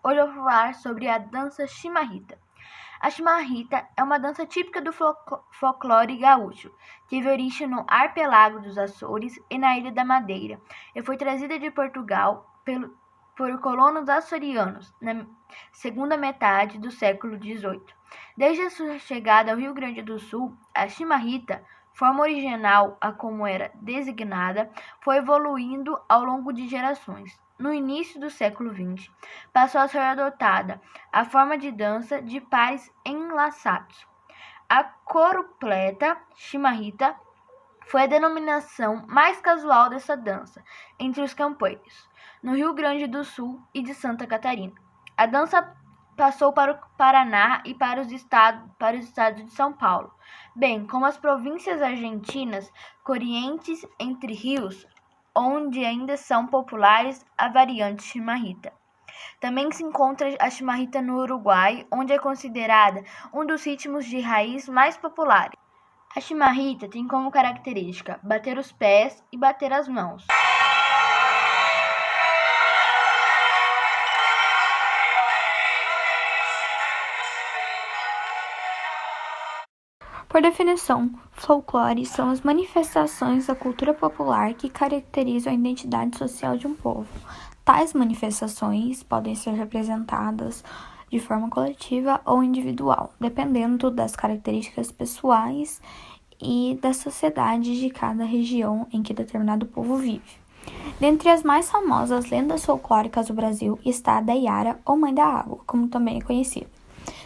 Hoje eu vou falar sobre a dança chimarrita. A chimarrita é uma dança típica do folclore gaúcho. Teve origem no arquipélago dos Açores e na Ilha da Madeira, e foi trazida de Portugal por colonos açorianos na segunda metade do século XVIII. Desde a sua chegada ao Rio Grande do Sul, a chimarrita, forma original a como era designada, foi evoluindo ao longo de gerações. No início do século XX, passou a ser adotada a forma de dança de pares enlaçados. A corupleta chimarrita foi a denominação mais casual dessa dança entre os campeiros, no Rio Grande do Sul e de Santa Catarina. A dança passou para o Paraná e para os estados de São Paulo, bem como as províncias argentinas correntes entre rios, onde ainda são populares a variante chimarrita. Também se encontra a chimarrita no Uruguai, onde é considerada um dos ritmos de raiz mais populares. A chimarrita tem como característica bater os pés e bater as mãos. Por definição, folclore são as manifestações da cultura popular que caracterizam a identidade social de um povo. Tais manifestações podem ser representadas de forma coletiva ou individual, dependendo das características pessoais e da sociedade de cada região em que determinado povo vive. Dentre as mais famosas lendas folclóricas do Brasil está a da Iara, ou Mãe da Água, como também é conhecida.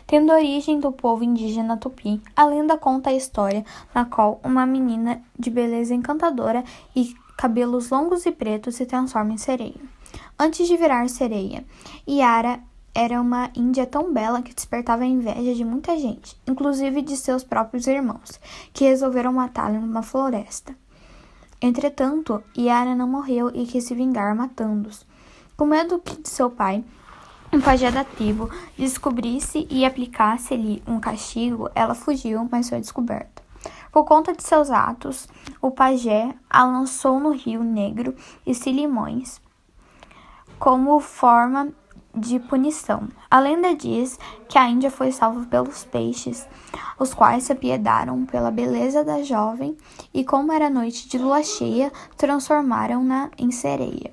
Tendo origem do povo indígena Tupi, a lenda conta a história na qual uma menina de beleza encantadora e cabelos longos e pretos se transforma em sereia. Antes de virar sereia, Iara era uma índia tão bela que despertava a inveja de muita gente, inclusive de seus próprios irmãos, que resolveram matá-la em uma floresta. Entretanto, Iara não morreu e quis se vingar matando-os. Com medo de seu pai, um pajé da tribo, descobrisse e aplicasse-lhe um castigo, ela fugiu, mas foi descoberta. Por conta de seus atos, o pajé a lançou no Rio Negro e Cilimões como forma de punição. A lenda diz que a Índia foi salva pelos peixes, os quais se apiedaram pela beleza da jovem e, como era noite de lua cheia, transformaram-na em sereia.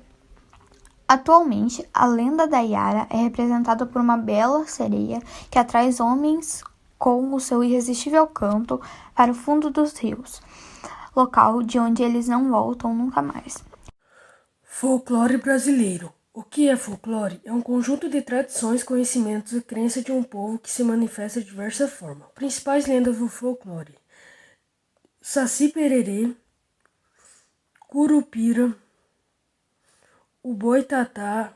Atualmente, a lenda da Iara é representada por uma bela sereia que atrai homens com o seu irresistível canto para o fundo dos rios, local de onde eles não voltam nunca mais. Folclore brasileiro. O que é folclore? É um conjunto de tradições, conhecimentos e crenças de um povo que se manifesta de diversas formas. Principais lendas do folclore: Saci Pererê, Curupira, o Boitatá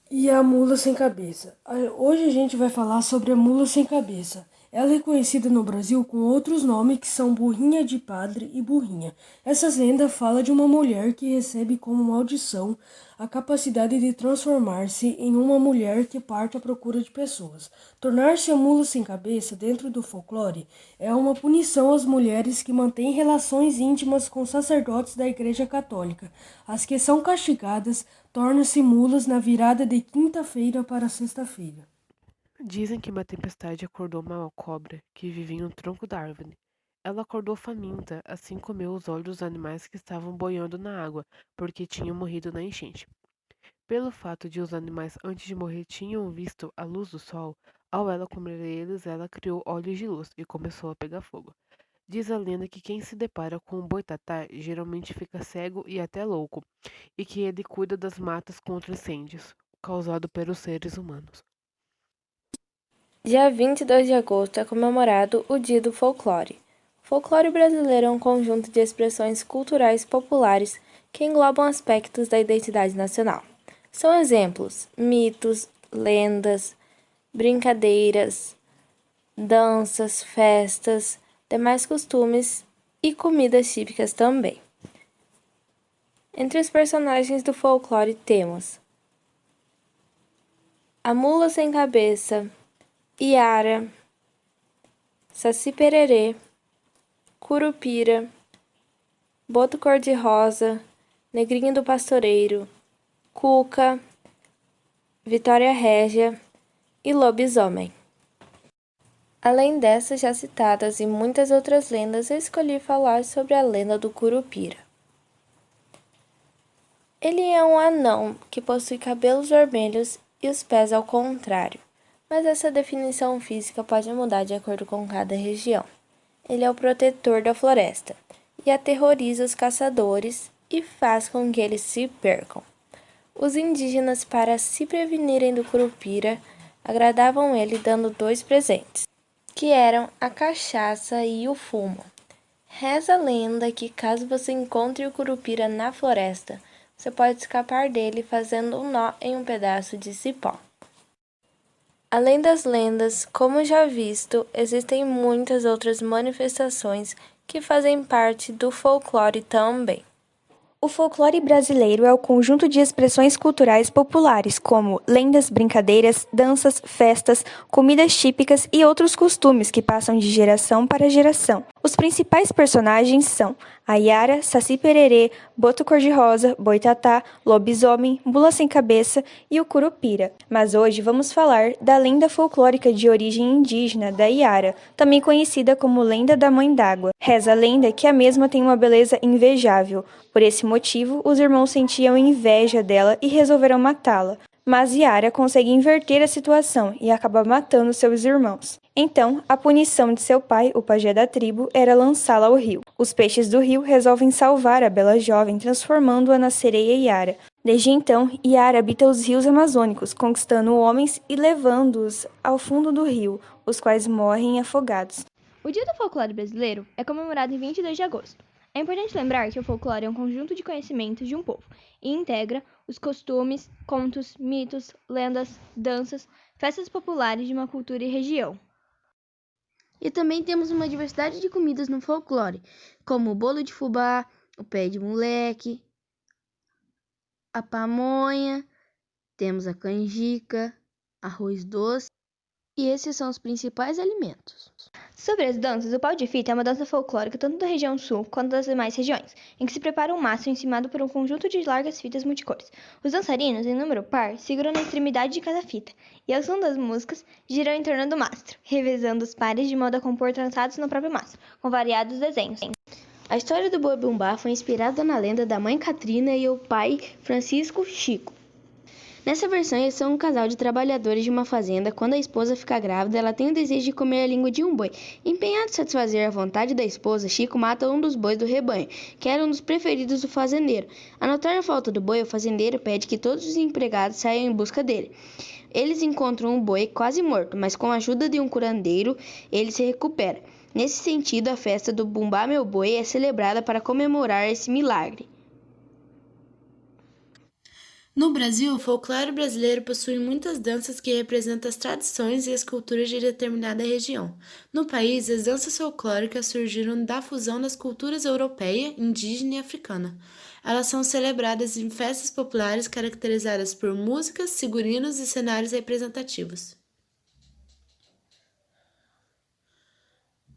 e a Mula Sem Cabeça. Hoje a gente vai falar sobre a Mula Sem Cabeça. Ela é conhecida no Brasil com outros nomes que são Burrinha de Padre e Burrinha. Essas lendas falam de uma mulher que recebe como maldição a capacidade de transformar-se em uma mulher que parte à procura de pessoas. Tornar-se a mula sem cabeça dentro do folclore é uma punição às mulheres que mantêm relações íntimas com sacerdotes da Igreja Católica. As que são castigadas tornam-se mulas na virada de quinta-feira para sexta-feira. Dizem que uma tempestade acordou uma cobra que vivia em um tronco da árvore. Ela acordou faminta, assim comeu os olhos dos animais que estavam boiando na água, porque tinham morrido na enchente. Pelo fato de os animais antes de morrer tinham visto a luz do sol, ao ela comer eles, ela criou olhos de luz e começou a pegar fogo. Diz a lenda que quem se depara com um boitatá geralmente fica cego e até louco, e que ele cuida das matas contra incêndios, causados pelos seres humanos. Dia 22 de agosto é comemorado o Dia do Folclore. O folclore brasileiro é um conjunto de expressões culturais populares que englobam aspectos da identidade nacional. São exemplos: mitos, lendas, brincadeiras, danças, festas, demais costumes e comidas típicas também. Entre os personagens do folclore temos a Mula Sem Cabeça, Iara, Saci Pererê, Curupira, Boto Cor-de-Rosa, Negrinho do Pastoreiro, Cuca, Vitória Régia e lobisomem. Além dessas já citadas e muitas outras lendas, eu escolhi falar sobre a lenda do Curupira. Ele é um anão que possui cabelos vermelhos e os pés ao contrário, mas essa definição física pode mudar de acordo com cada região. Ele é o protetor da floresta e aterroriza os caçadores e faz com que eles se percam. Os indígenas, para se prevenirem do Curupira, agradavam ele dando 2 presentes, que eram a cachaça e o fumo. Reza a lenda que caso você encontre o Curupira na floresta, você pode escapar dele fazendo um nó em um pedaço de cipó. Além das lendas, como já visto, existem muitas outras manifestações que fazem parte do folclore também. O folclore brasileiro é o conjunto de expressões culturais populares, como lendas, brincadeiras, danças, festas, comidas típicas e outros costumes que passam de geração para geração. Os principais personagens são a Iara, Saci Pererê, Boto Cor-de-Rosa, Boitatá, Lobisomem, Mula Sem Cabeça e o Curupira. Mas hoje vamos falar da lenda folclórica de origem indígena da Iara, também conhecida como Lenda da Mãe d'Água. Reza a lenda que a mesma tem uma beleza invejável. Por esse motivo, os irmãos sentiam inveja dela e resolveram matá-la. Mas Iara consegue inverter a situação e acaba matando seus irmãos. Então, a punição de seu pai, o pajé da tribo, era lançá-la ao rio. Os peixes do rio resolvem salvar a bela jovem, transformando-a na sereia Iara. Desde então, Iara habita os rios amazônicos, conquistando homens e levando-os ao fundo do rio, os quais morrem afogados. O Dia do Folclore Brasileiro é comemorado em 22 de agosto. É importante lembrar que o folclore é um conjunto de conhecimentos de um povo e integra os costumes, contos, mitos, lendas, danças, festas populares de uma cultura e região. E também temos uma diversidade de comidas no folclore, como o bolo de fubá, o pé de moleque, a pamonha, temos a canjica, arroz doce, e esses são os principais alimentos. Sobre as danças, o pau de fita é uma dança folclórica tanto da região sul quanto das demais regiões, em que se prepara um mastro encimado por um conjunto de largas fitas multicores. Os dançarinos, em número par, seguram na extremidade de cada fita, e ao som das músicas, giram em torno do mastro, revezando os pares de modo a compor trançados no próprio mastro, com variados desenhos. A história do boi bumbá foi inspirada na lenda da mãe Catrina e o pai Francisco Chico. Nessa versão, eles são um casal de trabalhadores de uma fazenda. Quando a esposa fica grávida, ela tem o desejo de comer a língua de um boi. Empenhado em satisfazer a vontade da esposa, Chico mata um dos bois do rebanho, que era um dos preferidos do fazendeiro. Ao notar a falta do boi, o fazendeiro pede que todos os empregados saiam em busca dele. Eles encontram o boi quase morto, mas com a ajuda de um curandeiro, ele se recupera. Nesse sentido, a festa do Bumbá Meu Boi é celebrada para comemorar esse milagre. No Brasil, o folclore brasileiro possui muitas danças que representam as tradições e as culturas de determinada região. No país, as danças folclóricas surgiram da fusão das culturas europeia, indígena e africana. Elas são celebradas em festas populares caracterizadas por músicas, figurinos e cenários representativos.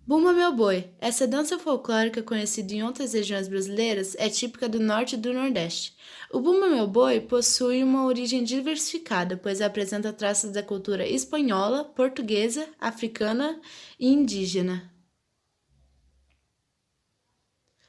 Bumba Meu Boi. Essa dança folclórica, conhecida em outras regiões brasileiras, é típica do norte e do nordeste. O Bumba Meu Boi possui uma origem diversificada, pois apresenta traços da cultura espanhola, portuguesa, africana e indígena.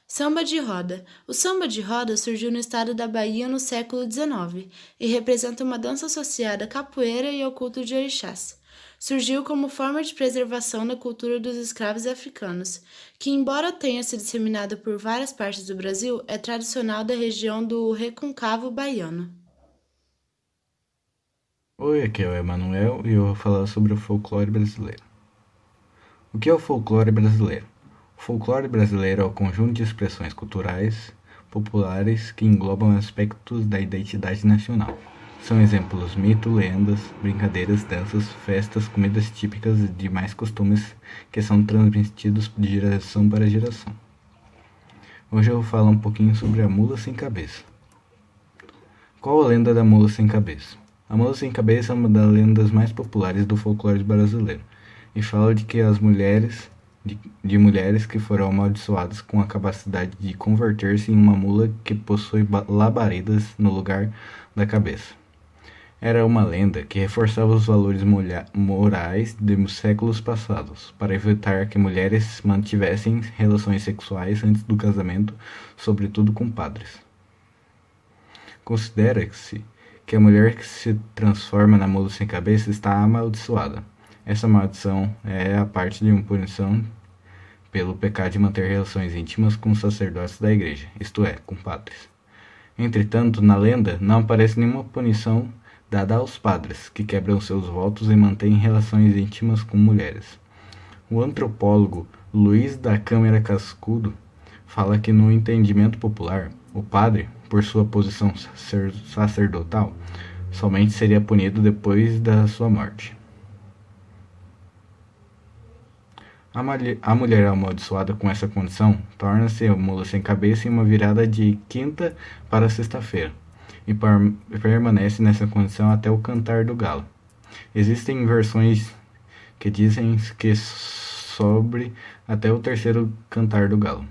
Samba de roda. O samba de roda surgiu no estado da Bahia no século XIX e representa uma dança associada à capoeira e ao culto de orixás. Surgiu como forma de preservação da cultura dos escravos africanos, que, embora tenha se disseminado por várias partes do Brasil, é tradicional da região do Recôncavo Baiano. Oi, aqui é o Emanuel e eu vou falar sobre o folclore brasileiro. O que é o folclore brasileiro? O folclore brasileiro é o conjunto de expressões culturais populares que englobam aspectos da identidade nacional. São exemplos mito, lendas, brincadeiras, danças, festas, comidas típicas e demais costumes que são transmitidos de geração para geração. Hoje eu vou falar um pouquinho sobre a mula sem cabeça. Qual a lenda da mula sem cabeça? A mula sem cabeça é uma das lendas mais populares do folclore brasileiro e fala de que as mulheres que foram amaldiçoadas com a capacidade de converter-se em uma mula que possui labaredas no lugar da cabeça. Era uma lenda que reforçava os valores morais de séculos passados, para evitar que mulheres mantivessem relações sexuais antes do casamento, sobretudo com padres. Considera-se que a mulher que se transforma na mula sem cabeça está amaldiçoada. Essa maldição é a parte de uma punição pelo pecado de manter relações íntimas com os sacerdotes da igreja, isto é, com padres. Entretanto, na lenda, não aparece nenhuma punição dada aos padres, que quebram seus votos e mantêm relações íntimas com mulheres. O antropólogo Luiz da Câmara Cascudo fala que no entendimento popular, o padre, por sua posição sacerdotal, somente seria punido depois da sua morte. A mulher amaldiçoada com essa condição torna-se a mula sem cabeça em uma virada de quinta para sexta-feira, e permanece nessa condição até o cantar do galo. Existem versões que dizem que sobre até o terceiro cantar do galo.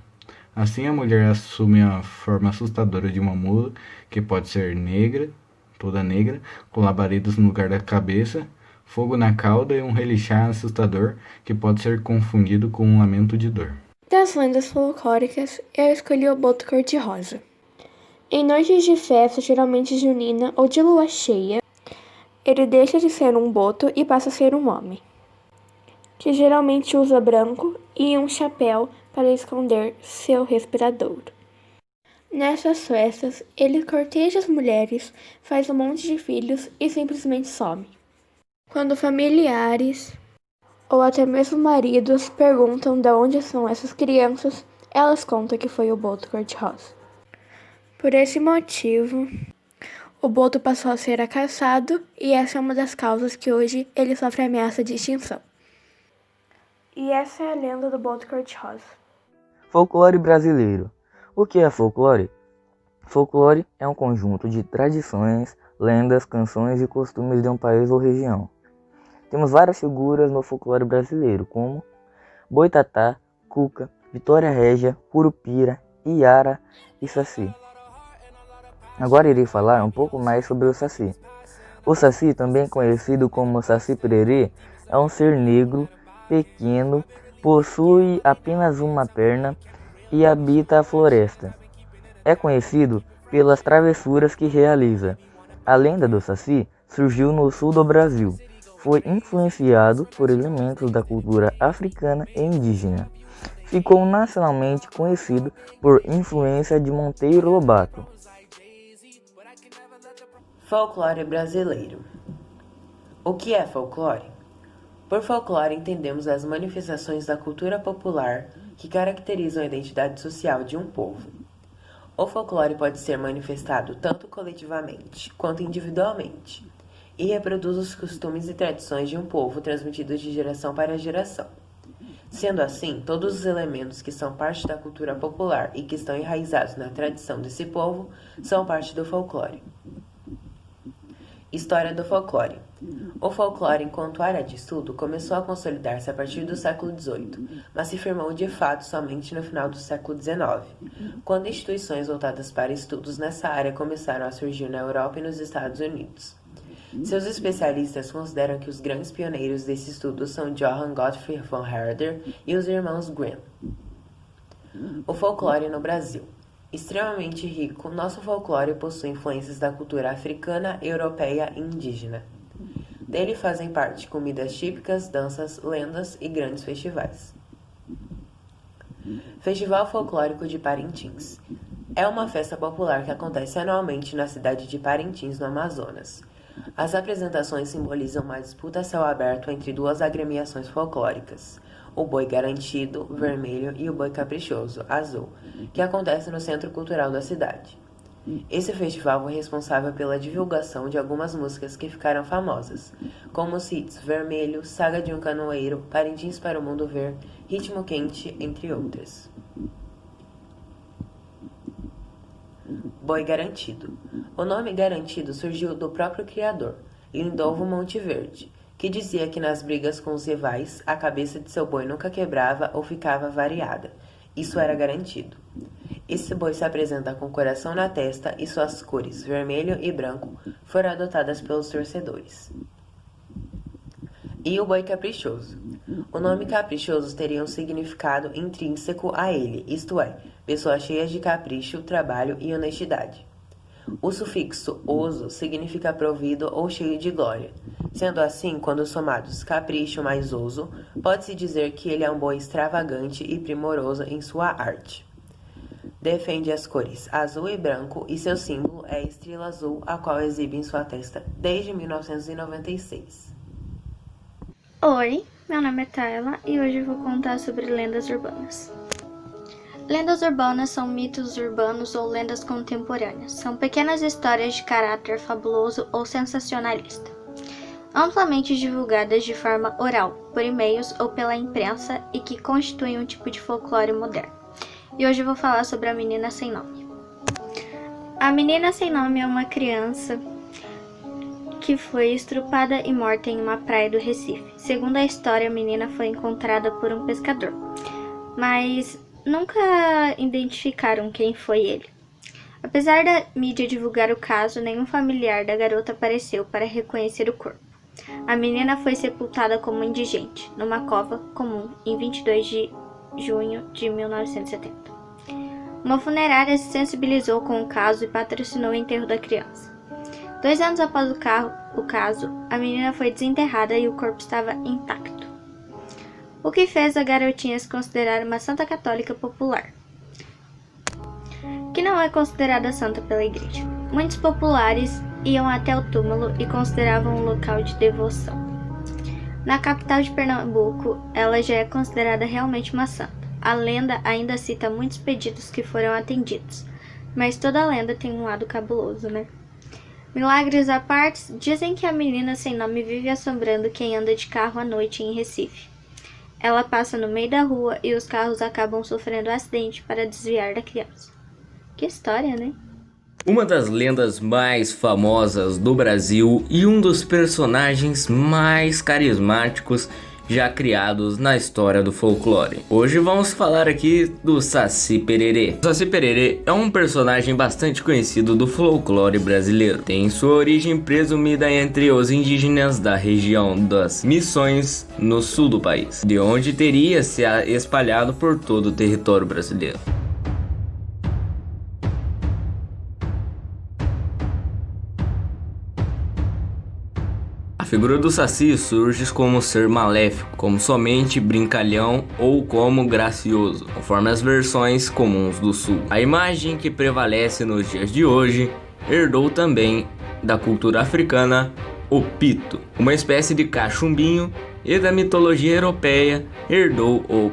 Assim, a mulher assume a forma assustadora de uma mula, que pode ser negra, toda negra, com labaredas no lugar da cabeça, fogo na cauda e um relixar assustador que pode ser confundido com um lamento de dor. Das lendas folclóricas, eu escolhi o boto cor-de-rosa. Em noites de festa, geralmente junina ou de lua cheia, ele deixa de ser um boto e passa a ser um homem, que geralmente usa branco e um chapéu para esconder seu respiradouro. Nessas festas, ele corteja as mulheres, faz um monte de filhos e simplesmente some. Quando familiares ou até mesmo maridos perguntam de onde são essas crianças, elas contam que foi o boto cor-de-rosa. Por esse motivo, o boto passou a ser caçado e essa é uma das causas que hoje ele sofre ameaça de extinção. E essa é a lenda do boto cor-de-rosa. Folclore brasileiro. O que é folclore? Folclore é um conjunto de tradições, lendas, canções e costumes de um país ou região. Temos várias figuras no folclore brasileiro, como Boitatá, Cuca, Vitória Régia, Curupira, Iara e Saci. Agora irei falar um pouco mais sobre o Saci. O Saci, também conhecido como Saci Pererê, é um ser negro, pequeno, possui apenas uma perna e habita a floresta. É conhecido pelas travessuras que realiza. A lenda do Saci surgiu no sul do Brasil. Foi influenciado por elementos da cultura africana e indígena. Ficou nacionalmente conhecido por influência de Monteiro Lobato. Folclore brasileiro. O que é folclore? Por folclore entendemos as manifestações da cultura popular que caracterizam a identidade social de um povo. O folclore pode ser manifestado tanto coletivamente quanto individualmente, e reproduz os costumes e tradições de um povo transmitidos de geração para geração. Sendo assim, todos os elementos que são parte da cultura popular e que estão enraizados na tradição desse povo são parte do folclore. História do folclore. O folclore, enquanto área de estudo, começou a consolidar-se a partir do século XVIII, mas se firmou de fato somente no final do século XIX, quando instituições voltadas para estudos nessa área começaram a surgir na Europa e nos Estados Unidos. Seus especialistas consideram que os grandes pioneiros desse estudo são Johann Gottfried von Herder e os irmãos Grimm. O folclore no Brasil. Extremamente rico, nosso folclore possui influências da cultura africana, europeia e indígena. Dele fazem parte comidas típicas, danças, lendas e grandes festivais. Festival Folclórico de Parintins. É uma festa popular que acontece anualmente na cidade de Parintins, no Amazonas. As apresentações simbolizam uma disputa a céu aberto entre duas agremiações folclóricas, o boi garantido, vermelho, e o boi caprichoso, azul, que acontece no Centro Cultural da cidade. Esse festival foi responsável pela divulgação de algumas músicas que ficaram famosas, como os hits Vermelho, Saga de um Canoeiro, Parintins para o Mundo Ver, Ritmo Quente, entre outras. Boi garantido. O nome garantido surgiu do próprio criador, Lindolfo Monteverde, que dizia que nas brigas com os rivais, a cabeça de seu boi nunca quebrava ou ficava variada. Isso era garantido. Esse boi se apresenta com coração na testa e suas cores, vermelho e branco, foram adotadas pelos torcedores. E o boi caprichoso. O nome caprichoso teria um significado intrínseco a ele, isto é, pessoa cheia de capricho, trabalho e honestidade. O sufixo oso significa provido ou cheio de glória. Sendo assim, quando somados capricho mais oso, pode-se dizer que ele é um boi extravagante e primoroso em sua arte. Defende as cores azul e branco e seu símbolo é a estrela azul, a qual exibe em sua testa desde 1996. Oi, meu nome é Tayla e hoje eu vou contar sobre lendas urbanas. Lendas urbanas são mitos urbanos ou lendas contemporâneas. São pequenas histórias de caráter fabuloso ou sensacionalista, amplamente divulgadas de forma oral, por e-mails ou pela imprensa e que constituem um tipo de folclore moderno. E hoje eu vou falar sobre a menina sem nome. A menina sem nome é uma criança que foi estrupada e morta em uma praia do Recife. Segundo a história, a menina foi encontrada por um pescador, mas nunca identificaram quem foi ele. Apesar da mídia divulgar o caso, nenhum familiar da garota apareceu para reconhecer o corpo. A menina foi sepultada como indigente, numa cova comum, em 22 de junho de 1970. Uma funerária se sensibilizou com o caso e patrocinou o enterro da criança. 2 anos após o caso, a menina foi desenterrada e o corpo estava intacto, o que fez a garotinha se considerar uma santa católica popular, que não é considerada santa pela igreja. Muitos populares iam até o túmulo e consideravam um local de devoção. Na capital de Pernambuco, ela já é considerada realmente uma santa. A lenda ainda cita muitos pedidos que foram atendidos, mas toda lenda tem um lado cabuloso, né? Milagres à parte, dizem que a menina sem nome vive assombrando quem anda de carro à noite em Recife. Ela passa no meio da rua e os carros acabam sofrendo acidente para desviar da criança. Que história, né? Uma das lendas mais famosas do Brasil e um dos personagens mais carismáticos já criados na história do folclore. Hoje vamos falar aqui do Saci Pererê. O Saci Pererê é um personagem bastante conhecido do folclore brasileiro. Tem sua origem presumida entre os indígenas da região das Missões, no sul do país, de onde teria se espalhado por todo o território brasileiro. A figura do Saci surge como ser maléfico, como somente brincalhão ou como gracioso, conforme as versões comuns do sul. A imagem que prevalece nos dias de hoje herdou também da cultura africana o pito, uma espécie de cachumbinho, e da mitologia europeia herdou o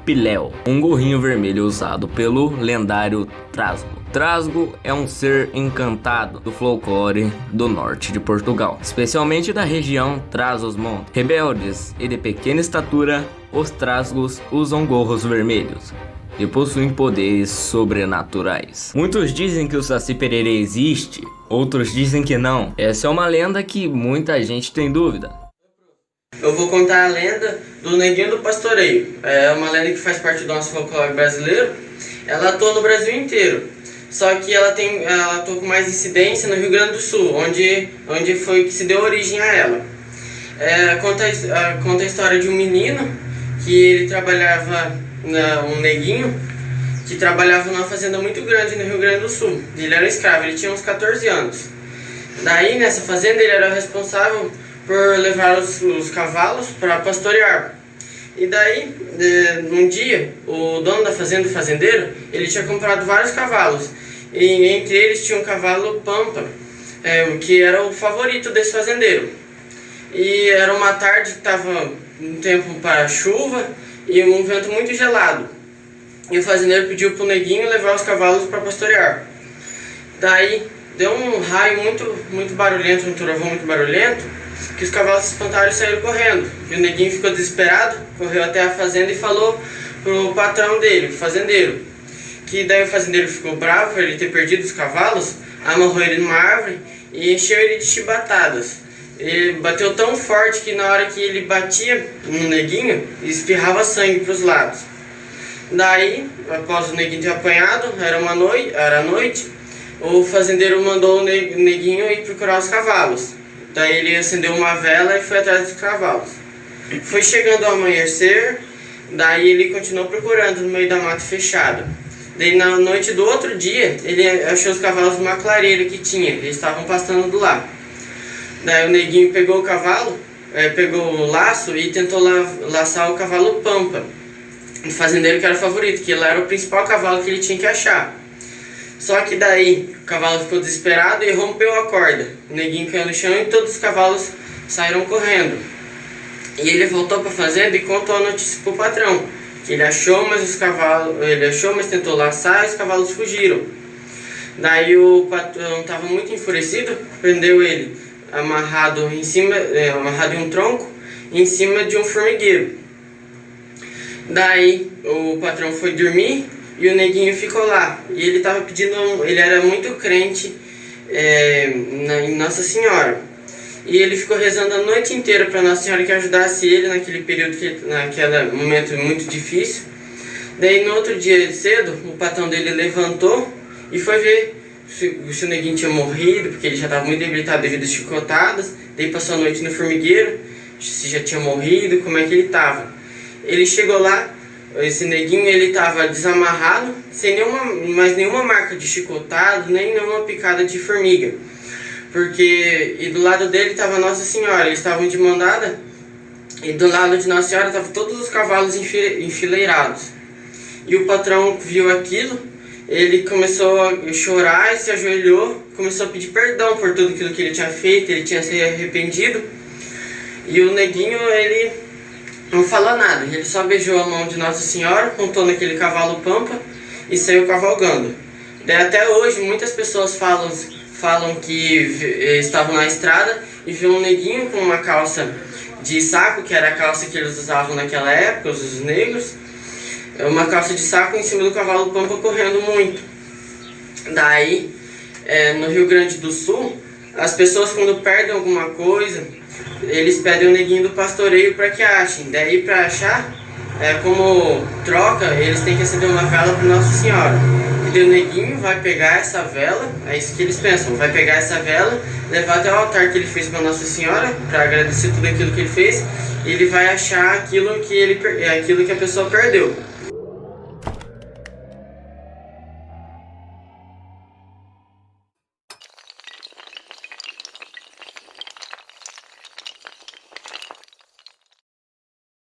piléu, um gorrinho vermelho usado pelo lendário Trasgo. Trasgo é um ser encantado do folclore do norte de Portugal, especialmente da região Trás-os-Montes. Rebeldes e de pequena estatura, os Trasgos usam gorros vermelhos e possuem poderes sobrenaturais. Muitos dizem que o Saci Pererê existe, outros dizem que não. Essa é uma lenda que muita gente tem dúvida. Eu vou contar a lenda do Neguinho do Pastoreio. É uma lenda que faz parte do nosso folclore brasileiro. Ela atua no Brasil inteiro. Só que ela atua com mais incidência no Rio Grande do Sul, onde foi que se deu origem a ela. Conta a história de um menino que ele trabalhava, um neguinho, que trabalhava numa fazenda muito grande no Rio Grande do Sul. Ele era escravo, ele tinha uns 14 anos. Daí, nessa fazenda, ele era responsável por levar os cavalos para pastorear. E daí, um dia, o dono da fazenda, o fazendeiro, ele tinha comprado vários cavalos. E entre eles tinha um cavalo pampa, que era o favorito desse fazendeiro. E era uma tarde que estava um tempo para chuva e um vento muito gelado. E o fazendeiro pediu para o neguinho levar os cavalos para pastorear. Daí, deu um raio muito barulhento, um trovão muito barulhento, que os cavalos se espantaram e saíram correndo. E o neguinho ficou desesperado, correu até a fazenda e falou pro patrão dele, o fazendeiro. Que daí o fazendeiro ficou bravo por ele ter perdido os cavalos, amarrou ele numa árvore e encheu ele de chibatadas. Ele bateu tão forte que na hora que ele batia no neguinho, espirrava sangue para os lados. Daí, após o neguinho ter apanhado, era noite, o fazendeiro mandou o neguinho ir procurar os cavalos. Daí ele acendeu uma vela e foi atrás dos cavalos. Foi chegando ao amanhecer, daí ele continuou procurando no meio da mata fechada. Daí na noite do outro dia, ele achou os cavalos numa clareira que tinha, eles estavam pastando do lado. Daí o neguinho pegou o cavalo, pegou o laço e tentou laçar o cavalo Pampa, o fazendeiro que era o favorito, que ele era o principal cavalo que ele tinha que achar. Só que daí o cavalo ficou desesperado e rompeu a corda. O neguinho caiu no chão e todos os cavalos saíram correndo. E ele voltou para a fazenda e contou a notícia para o patrão, que ele achou, mas tentou laçar e os cavalos fugiram. Daí o patrão estava muito enfurecido, prendeu ele amarrado em um tronco, em cima de um formigueiro. Daí o patrão foi dormir e o neguinho ficou lá. E ele estava pedindo, ele era muito crente em Nossa Senhora. E ele ficou rezando a noite inteira para Nossa Senhora que ajudasse ele naquele período, naquele momento muito difícil. Daí no outro dia cedo, o patrão dele levantou e foi ver se o neguinho tinha morrido, porque ele já estava muito debilitado devido às chicotadas. Daí passou a noite no formigueiro, se já tinha morrido, como é que ele estava. Ele chegou lá, esse neguinho ele estava desamarrado, sem nenhuma marca de chicotado, nem nenhuma picada de formiga. E do lado dele estava Nossa Senhora, eles estavam de mão dada, e do lado de Nossa Senhora estavam todos os cavalos enfileirados. E o patrão viu aquilo, ele começou a chorar e se ajoelhou, começou a pedir perdão por tudo aquilo que ele tinha feito, ele tinha se arrependido. E o neguinho, ele não falou nada, ele só beijou a mão de Nossa Senhora, montou naquele cavalo Pampa e saiu cavalgando. Daí até hoje muitas pessoas falam que estavam na estrada e viu um neguinho com uma calça de saco, que era a calça que eles usavam naquela época, os negros, uma calça de saco em cima do cavalo Pampa correndo muito. Daí, no Rio Grande do Sul, as pessoas quando perdem alguma coisa, eles pedem o neguinho do pastoreio para que achem. Daí para achar, como troca, eles têm que acender uma vela para Nossa Senhora. E daí o neguinho vai pegar essa vela, é isso que eles pensam, vai pegar essa vela, levar até o altar que ele fez para Nossa Senhora, para agradecer tudo aquilo que ele fez, e ele vai achar aquilo que a pessoa perdeu.